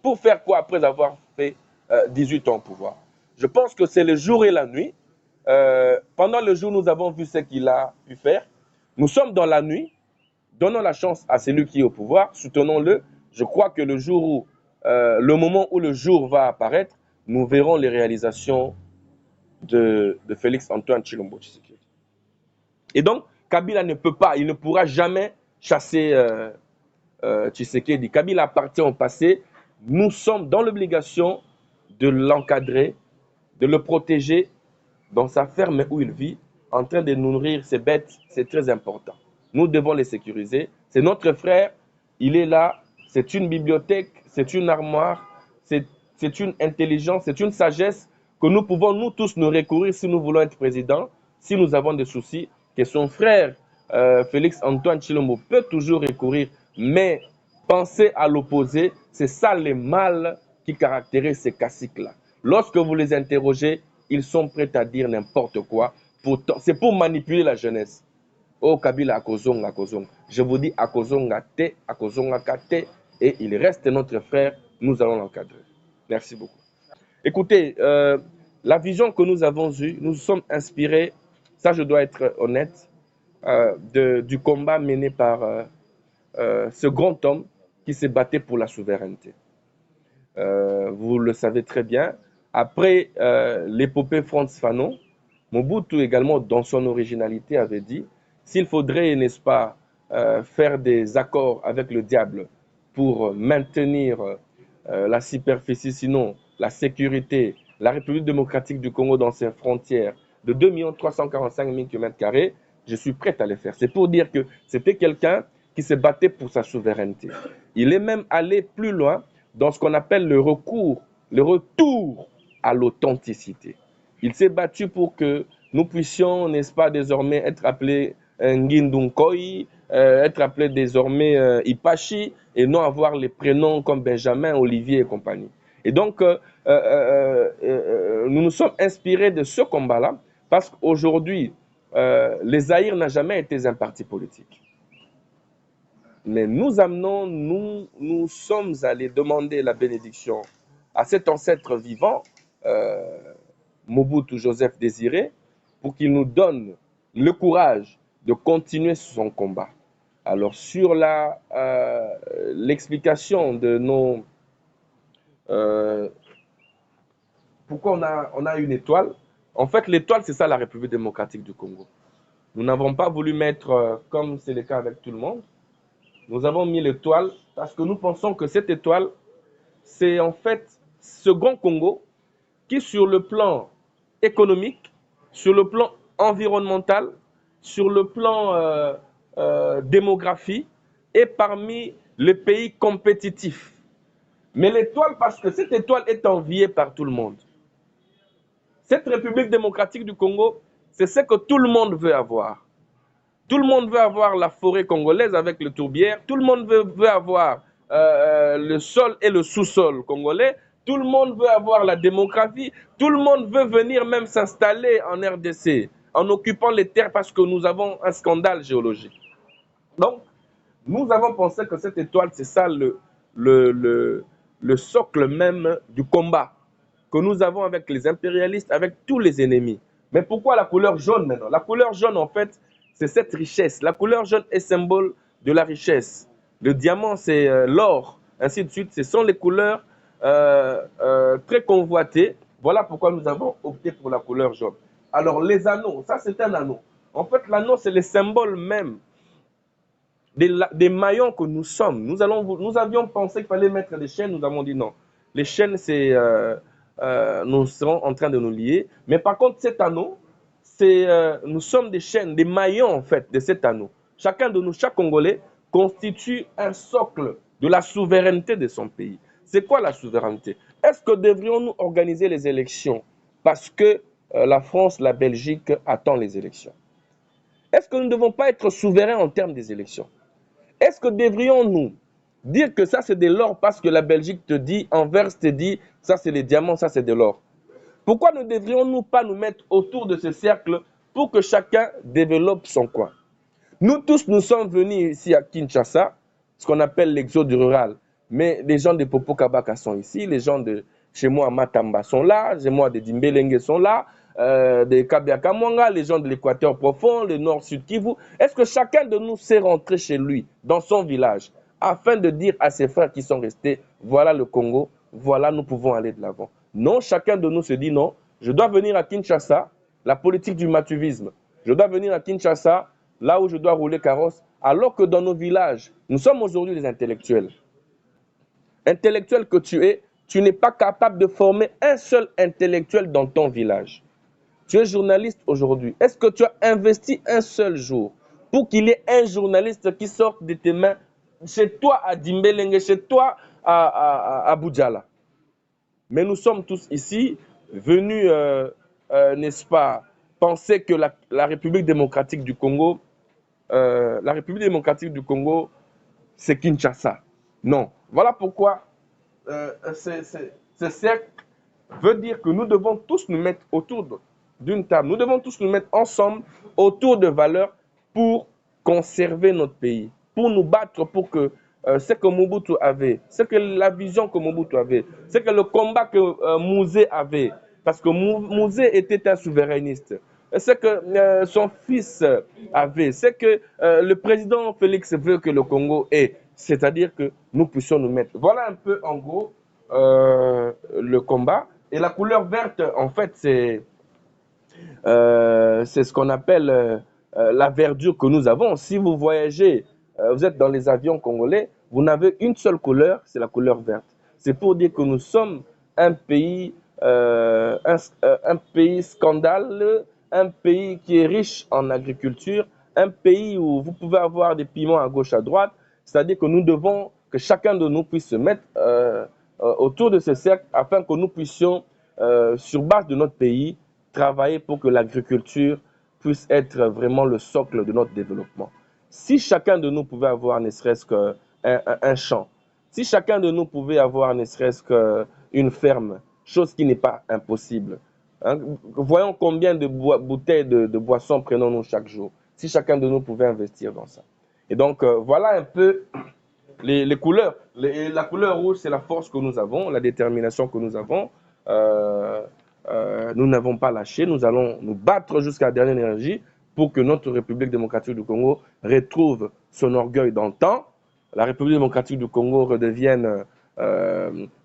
Pour faire quoi après avoir fait 18 ans au pouvoir? Je pense que c'est le jour et la nuit. Pendant le jour, nous avons vu ce qu'il a pu faire. Nous sommes dans la nuit. Donnons la chance à celui qui est au pouvoir. Soutenons-le. Je crois que le jour où, le moment où le jour va apparaître, nous verrons les réalisations de Félix Antoine Tshilombo Tshisekedi. Et donc, Kabila ne peut pas, il ne pourra jamais chasser Tshisekedi. Kabila appartient au passé. Nous sommes dans l'obligation de l'encadrer, de le protéger dans sa ferme où il vit, en train de nourrir ses bêtes. C'est très important. Nous devons les sécuriser. C'est notre frère, il est là. C'est une bibliothèque, c'est une armoire, c'est une intelligence, c'est une sagesse que nous pouvons nous tous nous recourir si nous voulons être président, si nous avons des soucis, que son frère Félix Antoine Tshilombo peut toujours recourir, mais penser à l'opposé, c'est ça le mal qui caractérise ces caciques-là. Lorsque vous les interrogez, ils sont prêts à dire n'importe quoi. C'est pour manipuler la jeunesse. Oh Kabila akozonga akozonga. Je vous dis akozonga te, akozonga kate, et il reste notre frère, nous allons l'encadrer. Merci beaucoup. Écoutez, la vision que nous avons eue, nous sommes inspirés, ça je dois être honnête, du combat mené par ce grand homme qui s'est battu pour la souveraineté. Vous le savez très bien, après l'épopée Frantz Fanon, Mobutu également, dans son originalité, avait dit s'il faudrait, n'est-ce pas, faire des accords avec le diable pour maintenir la superficie, sinon la sécurité, la République démocratique du Congo dans ses frontières de 2 345 000 km², je suis prêt à le faire. C'est pour dire que c'était quelqu'un qui se battait pour sa souveraineté. Il est même allé plus loin dans ce qu'on appelle le retour à l'authenticité. Il s'est battu pour que nous puissions, n'est-ce pas, désormais être appelés Ngindunkoy, être appelés désormais Ipachi, et non avoir les prénoms comme Benjamin, Olivier et compagnie. Et donc, nous nous sommes inspirés de ce combat-là, parce qu'aujourd'hui, les Zaïre n'a jamais été un parti politique. Mais nous sommes allés demander la bénédiction à cet ancêtre vivant, Mobutu Joseph Désiré, pour qu'il nous donne le courage de continuer son combat. Alors, sur l'explication de nos... pourquoi on a une étoile? En fait, l'étoile, c'est ça la République démocratique du Congo. Nous n'avons pas voulu mettre, comme c'est le cas avec tout le monde, nous avons mis l'étoile parce que nous pensons que cette étoile, c'est en fait ce grand Congo qui, sur le plan économique, sur le plan environnemental, sur le plan démographie, est parmi les pays compétitifs. Mais l'étoile, parce que cette étoile est enviée par tout le monde. Cette République démocratique du Congo, c'est ce que tout le monde veut avoir. Tout le monde veut avoir la forêt congolaise avec le tourbière. Tout le monde veut avoir le sol et le sous-sol congolais. Tout le monde veut avoir la démographie. Tout le monde veut venir même s'installer en RDC en occupant les terres parce que nous avons un scandale géologique. Donc, nous avons pensé que cette étoile, c'est ça le socle même du combat que nous avons avec les impérialistes, avec tous les ennemis. Mais pourquoi la couleur jaune maintenant? La couleur jaune, en fait, c'est cette richesse. La couleur jaune est symbole de la richesse. Le diamant, c'est l'or, ainsi de suite. Ce sont les couleurs très convoitées. Voilà pourquoi nous avons opté pour la couleur jaune. Alors, les anneaux, ça c'est un anneau. En fait, l'anneau, c'est le symbole même des maillons que nous sommes. Nous avions pensé qu'il fallait mettre des chaînes. Nous avons dit non. Les chaînes, c'est... nous serons en train de nous lier. Mais par contre, cet anneau, nous sommes des chaînes, des maillons en fait de cet anneau. Chacun de nous, chaque Congolais, constitue un socle de la souveraineté de son pays. C'est quoi la souveraineté? Est-ce que devrions-nous organiser les élections parce que la France, la Belgique attendent les élections? Est-ce que nous ne devons pas être souverains en termes des élections? Est-ce que devrions-nous dire que ça c'est de l'or parce que la Belgique te dit, Anvers te dit, ça c'est les diamants, ça c'est de l'or? Pourquoi ne devrions-nous pas nous mettre autour de ce cercle pour que chacun développe son coin? Nous tous, nous sommes venus ici à Kinshasa, ce qu'on appelle l'exode rural. Mais les gens de Popo Kabaka sont ici, les gens de chez moi à Matamba sont là, chez moi de Dimbelenge sont là, de Kabiaka Mwanga, les gens de l'Équateur profond, le Nord-Sud Kivu. Est-ce que chacun de nous sait rentrer chez lui, dans son village, afin de dire à ses frères qui sont restés, voilà le Congo, voilà, nous pouvons aller de l'avant. Non, chacun de nous se dit non, je dois venir à Kinshasa, la politique du matuvisme. Je dois venir à Kinshasa, là où je dois rouler carrosse, alors que dans nos villages, nous sommes aujourd'hui des intellectuels. Intellectuel que tu n'es pas capable de former un seul intellectuel dans ton village. Tu es journaliste aujourd'hui. Est-ce que tu as investi un seul jour pour qu'il y ait un journaliste qui sorte de tes mains chez toi à Dimbelenge, chez toi à Boudjala? Mais nous sommes tous ici venus, n'est-ce pas, penser que la République démocratique du Congo, c'est Kinshasa. Non. Voilà pourquoi ce cercle veut dire que nous devons tous nous mettre autour d'une table. Nous devons tous nous mettre ensemble autour de valeurs pour conserver notre pays, pour nous battre pour que ce que Mobutu avait, ce que la vision que Mobutu avait, ce que le combat que Mouzé avait, parce que Mouzé était un souverainiste, ce que son fils avait, ce que le président Félix veut que le Congo ait, c'est-à-dire que nous puissions nous mettre. Voilà un peu en gros le combat. Et la couleur verte, en fait, c'est ce qu'on appelle la verdure que nous avons. Si vous voyagez, vous êtes dans les avions congolais, vous n'avez une seule couleur, c'est la couleur verte. C'est pour dire que nous sommes un pays, un pays scandaleux, un pays qui est riche en agriculture, un pays où vous pouvez avoir des piments à gauche, à droite. C'est-à-dire que nous devons, que chacun de nous puisse se mettre autour de ce cercle afin que nous puissions, sur base de notre pays, travailler pour que l'agriculture puisse être vraiment le socle de notre développement. Si chacun de nous pouvait avoir ne serait-ce qu'un champ, si chacun de nous pouvait avoir ne serait-ce qu'une ferme, chose qui n'est pas impossible, hein, voyons combien de bouteilles de boissons prenons-nous chaque jour, si chacun de nous pouvait investir dans ça. Et donc, voilà un peu les couleurs. La couleur rouge, c'est la force que nous avons, la détermination que nous avons. Nous n'avons pas lâché, nous allons nous battre jusqu'à la dernière énergie pour que notre République démocratique du Congo retrouve son orgueil dans le temps. La République démocratique du Congo redevienne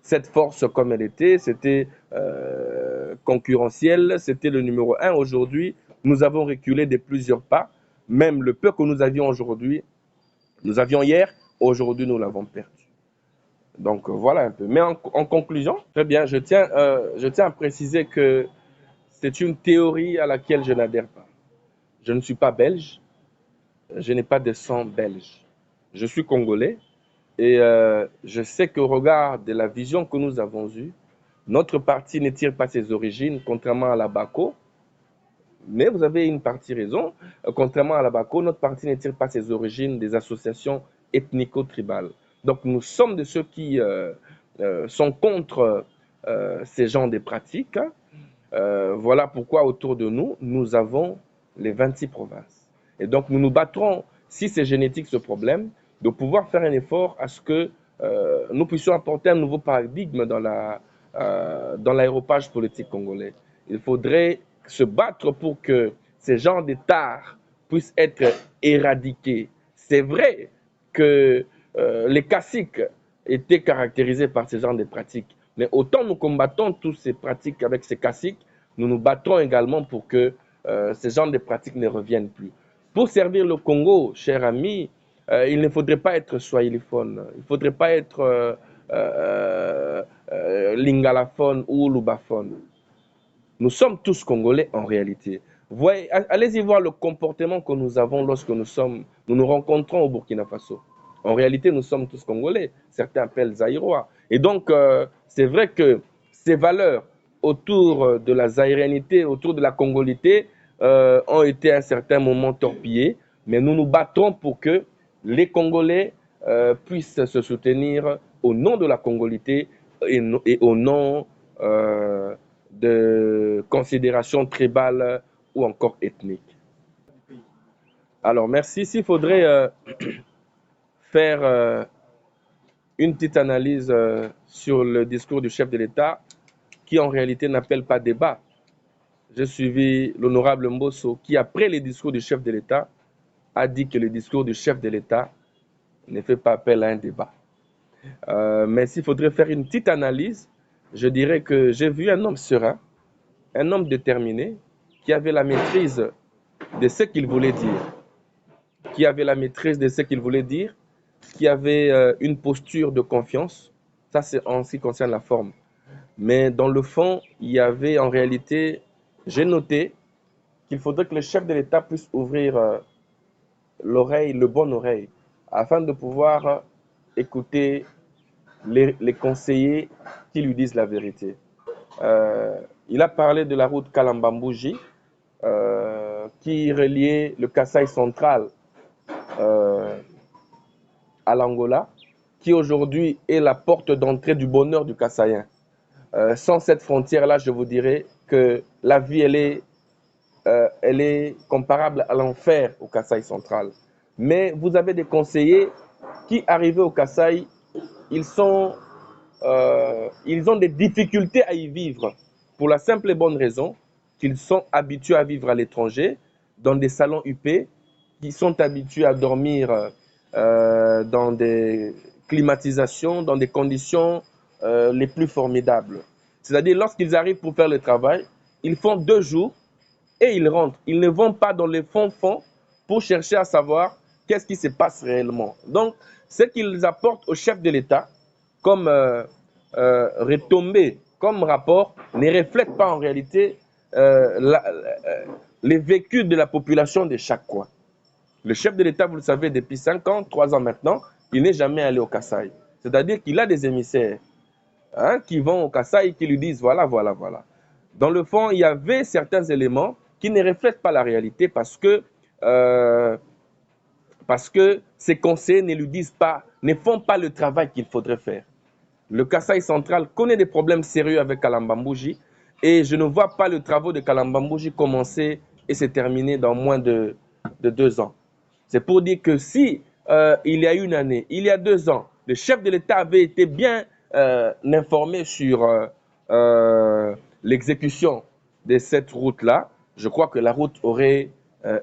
cette force comme elle était. C'était concurrentiel, c'était le numéro 1. Aujourd'hui, nous avons reculé de plusieurs pas. Même le peu que nous avions aujourd'hui, nous avions hier, aujourd'hui nous l'avons perdu. Donc voilà un peu. Mais en conclusion, très bien, je tiens à préciser que c'est une théorie à laquelle je n'adhère pas. Je ne suis pas belge, je n'ai pas de sang belge. Je suis congolais et je sais qu'au regard de la vision que nous avons eue, notre parti ne tire pas ses origines, contrairement à la BACO. Mais vous avez une partie raison. Contrairement à la BACO, notre parti ne tire pas ses origines des associations ethnico-tribales. Donc nous sommes de ceux qui sont contre ces genres de pratiques. Voilà pourquoi autour de nous, nous avons les 26 provinces. Et donc nous nous battrons, si c'est génétique ce problème, de pouvoir faire un effort à ce que nous puissions apporter un nouveau paradigme dans l'aéropage politique congolais. Il faudrait se battre pour que ces genres d'états puissent être éradiqués. C'est vrai que les caciques étaient caractérisés par ces genres de pratiques, mais autant nous combattons toutes ces pratiques avec ces caciques, nous nous battrons également pour que ces genres de pratiques ne reviennent plus. Pour servir le Congo, chers amis, il ne faudrait pas être swahiliphone, il ne faudrait pas être lingalaphone ou lubaphone. Nous sommes tous Congolais en réalité. Allez-y voir le comportement que nous avons lorsque nous nous rencontrons au Burkina Faso. En réalité, nous sommes tous Congolais. Certains appellent Zaïrois. Et donc, c'est vrai que ces valeurs autour de la zaïrénité, autour de la congolité, ont été à un certain moment torpillées. Mais nous nous battrons pour que les Congolais puissent se soutenir au nom de la congolité et au nom de considérations tribales ou encore ethniques. Alors, merci. S'il faudrait faire une petite analyse sur le discours du chef de l'État qui en réalité n'appelle pas débat. J'ai suivi l'honorable Mbosso qui, après les discours du chef de l'État, a dit que le discours du chef de l'État ne fait pas appel à un débat. Mais s'il faudrait faire une petite analyse, je dirais que j'ai vu un homme serein, un homme déterminé, qui avait la maîtrise de ce qu'il voulait dire, qui avait la maîtrise de ce qu'il voulait dire, qui avait une posture de confiance. Ça, c'est en ce qui concerne la forme. Mais dans le fond, il y avait en réalité, j'ai noté qu'il faudrait que le chef de l'État puisse ouvrir l'oreille, le bon oreille, afin de pouvoir écouter les conseillers qui lui disent la vérité. Il a parlé de la route Kalambambouji qui reliait le Kasaï central à l'Angola, qui aujourd'hui est la porte d'entrée du bonheur du Kassaïen. Sans cette frontière-là, je vous dirais que la vie, elle est comparable à l'enfer au Kasaï central. Mais vous avez des conseillers qui, arrivés au Kasaï, ils ont des difficultés à y vivre pour la simple et bonne raison qu'ils sont habitués à vivre à l'étranger, dans des salons huppés, qui sont habitués à dormir dans des climatisations, dans des conditions les plus formidables. C'est-à-dire, lorsqu'ils arrivent pour faire le travail, ils font 2 jours et ils rentrent. Ils ne vont pas dans les fonds pour chercher à savoir qu'est-ce qui se passe réellement. Donc, ce qu'ils apportent au chef de l'État comme retombée, comme rapport, ne reflète pas en réalité les vécus de la population de chaque coin. Le chef de l'État, vous le savez, depuis 5 ans, 3 ans maintenant, il n'est jamais allé au Kasaï. C'est-à-dire qu'il a des émissaires qui vont au Kasaï et qui lui disent voilà, voilà, voilà. Dans le fond, il y avait certains éléments qui ne reflètent pas la réalité parce que ces conseillers ne lui disent pas, ne font pas le travail qu'il faudrait faire. Le Kasaï central connaît des problèmes sérieux avec Kalambambouji et je ne vois pas le travail de Kalambambouji commencer et se terminer dans moins de 2 ans. C'est pour dire que si il y a une année, il y a 2 ans, le chef de l'État avait été bien informé sur l'exécution de cette route-là, je crois que la route aurait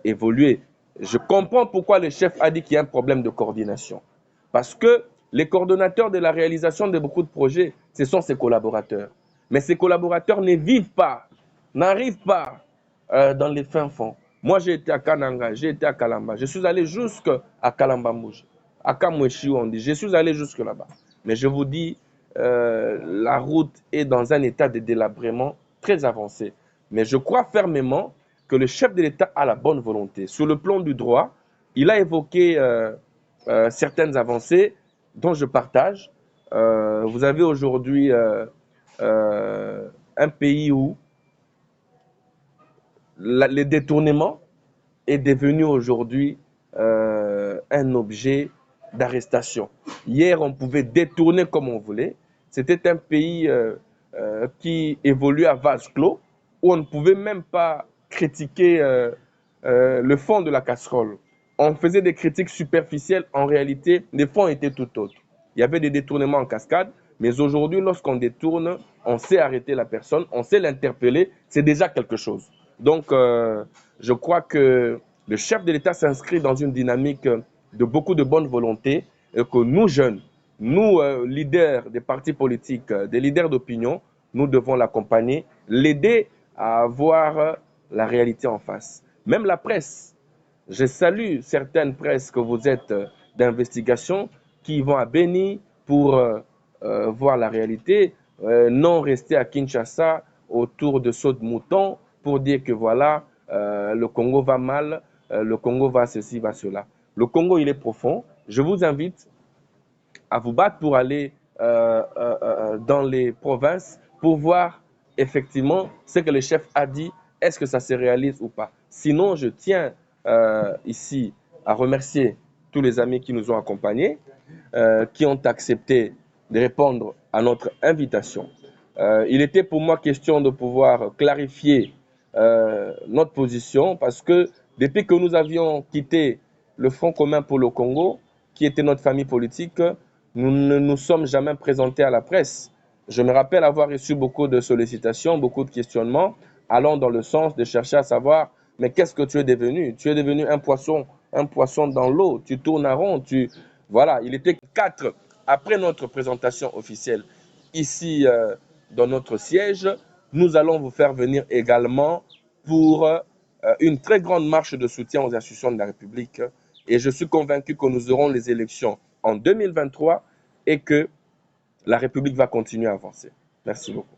évolué. Je comprends pourquoi le chef a dit qu'il y a un problème de coordination. Parce que les coordonnateurs de la réalisation de beaucoup de projets, ce sont ses collaborateurs. Mais ces collaborateurs ne vivent pas, n'arrivent pas dans les fins fonds. Moi, j'ai été à Kananga, j'ai été à Kalamba, je suis allé jusqu'à Kalambambouji, à Kamouechi, on dit, je suis allé jusque là-bas. Mais je vous dis, la route est dans un état de délabrement très avancé. Mais je crois fermement que le chef de l'État a la bonne volonté. Sur le plan du droit, il a évoqué certaines avancées dont je partage. Vous avez aujourd'hui un pays où le détournement est devenu aujourd'hui un objet d'arrestation. Hier, on pouvait détourner comme on voulait. C'était un pays qui évolue à vase clos, où on ne pouvait même pas critiquer le fond de la casserole. On faisait des critiques superficielles. En réalité, les fonds étaient tout autres. Il y avait des détournements en cascade, mais aujourd'hui, lorsqu'on détourne, on sait arrêter la personne, on sait l'interpeller, c'est déjà quelque chose. Donc, je crois que le chef de l'État s'inscrit dans une dynamique de beaucoup de bonne volonté et que nous, jeunes, nous, leaders des partis politiques, des leaders d'opinion, nous devons l'accompagner, l'aider à voir la réalité en face. Même la presse, je salue certaines presses que vous êtes d'investigation qui vont à Beni pour voir la réalité, non rester à Kinshasa autour de sauts de moutons pour dire que voilà, le Congo va mal, le Congo va ceci, va cela. Le Congo, il est profond. Je vous invite à vous battre pour aller dans les provinces pour voir effectivement ce que le chef a dit, est-ce que ça se réalise ou pas. Sinon, je tiens ici à remercier tous les amis qui nous ont accompagnés, qui ont accepté de répondre à notre invitation. Il était pour moi question de pouvoir clarifier notre position parce que depuis que nous avions quitté le Front commun pour le Congo, qui était notre famille politique, nous ne nous sommes jamais présentés à la presse. Je me rappelle avoir reçu beaucoup de sollicitations, beaucoup de questionnements, allant dans le sens de chercher à savoir, mais qu'est-ce que tu es devenu? Tu es devenu un poisson dans l'eau, tu tournes en rond, Voilà, il était 4 après notre présentation officielle ici dans notre siège. Nous allons vous faire venir également pour une très grande marche de soutien aux institutions de la République. Et je suis convaincu que nous aurons les élections en 2023 et que la République va continuer à avancer. Merci beaucoup.